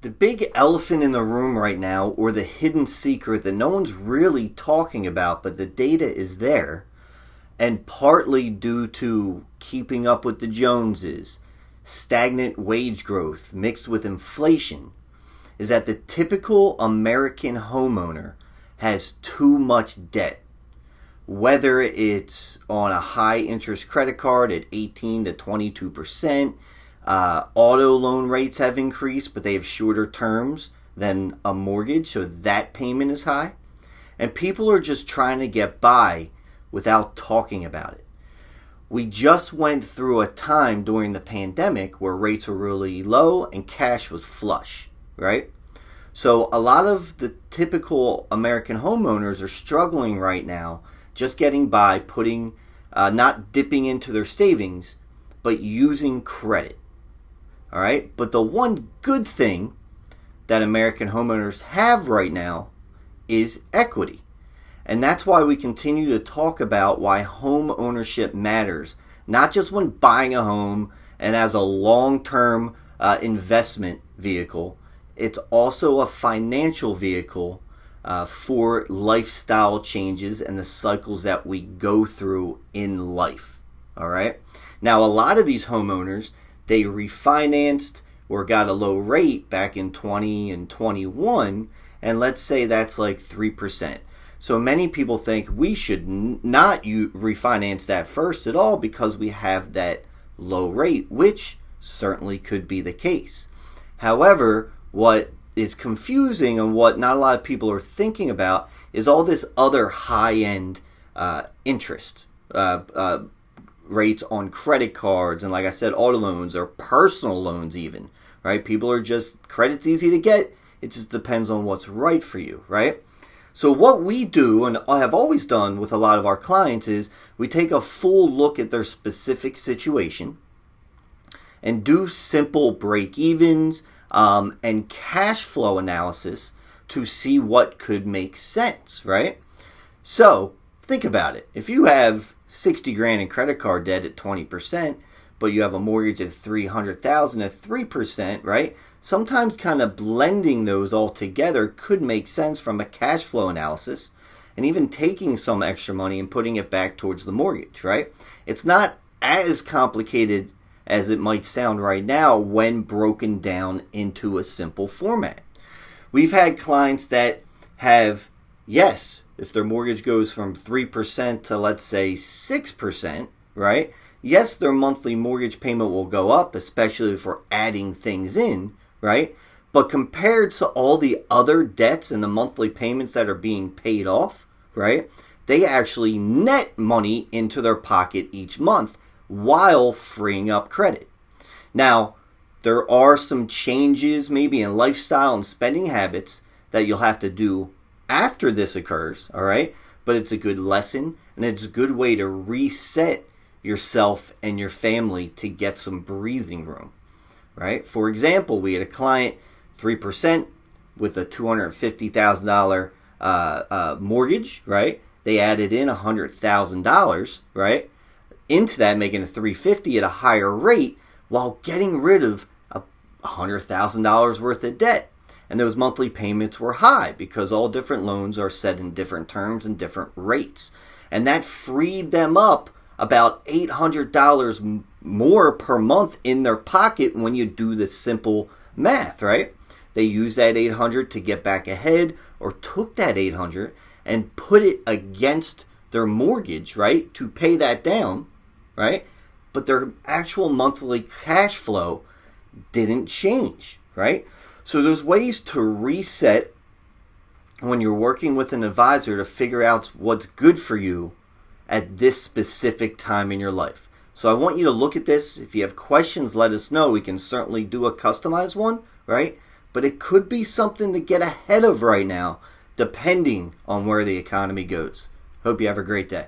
The big elephant in the room right now, or the hidden secret that no one's really talking about, but the data is there, and partly due to keeping up with the Joneses, stagnant wage growth mixed with inflation, is that the typical American homeowner has too much debt. Whether it's on a high interest credit card at 18 to 22%, auto loan rates have increased, but they have shorter terms than a mortgage, so that payment is high. And people are just trying to get by without talking about it. We just went through a time during the pandemic where rates were really low and cash was flush, right? So a lot of the typical American homeowners are struggling right now, just getting by, putting, not dipping into their savings, but using credit. All right. But the one good thing that American homeowners have right now is equity. And that's why we continue to talk about why home ownership matters, not just when buying a home and as a long-term investment vehicle. It's also a financial vehicle for lifestyle changes and the cycles that we go through in life. All right. Now, a lot of these homeowners, they refinanced or got a low rate back in 20 and 21, and let's say that's like 3%. So many people think we should not refinance that first at all because we have that low rate, which certainly could be the case. However, what is confusing and what not a lot of people are thinking about is all this other high-end interest rates on credit cards and, like I said, auto loans or personal loans even, right? People are just, credit's easy to get. It just depends on what's right for you, right? So what we do, and I have always done with a lot of our clients, is we take a full look at their specific situation and do simple break-evens and cash flow analysis to see what could make sense, right? So think about it. If you have 60 grand in credit card debt at 20%, but you have a mortgage at 300,000 at 3%, right? Sometimes kind of blending those all together could make sense from a cash flow analysis, and even taking some extra money and putting it back towards the mortgage, right? It's not as complicated as it might sound right now when broken down into a simple format. We've had clients that have, yes, if their mortgage goes from 3% to, let's say, 6%, right? Yes, their monthly mortgage payment will go up, especially if we're adding things in, right? But compared to all the other debts and the monthly payments that are being paid off, right? They actually net money into their pocket each month while freeing up credit. Now, there are some changes maybe in lifestyle and spending habits that you'll have to do after this occurs, all right? But it's a good lesson, and it's a good way to reset yourself and your family to get some breathing room, right? For example, we had a client, 3% with a $250,000 mortgage, right? They added in $100,000, right? Into that, making a $350 at a higher rate while getting rid of $100,000 worth of debt. And those monthly payments were high because all different loans are set in different terms and different rates. And that freed them up about $800 more per month in their pocket when you do the simple math, right? They used that $800 to get back ahead, or took that $800 and put it against their mortgage, right, to pay that down, right? But their actual monthly cash flow didn't change, right? So there's ways to reset when you're working with an advisor to figure out what's good for you at this specific time in your life. So I want you to look at this. If you have questions, let us know. We can certainly do a customized one, right? But it could be something to get ahead of right now, depending on where the economy goes. Hope you have a great day.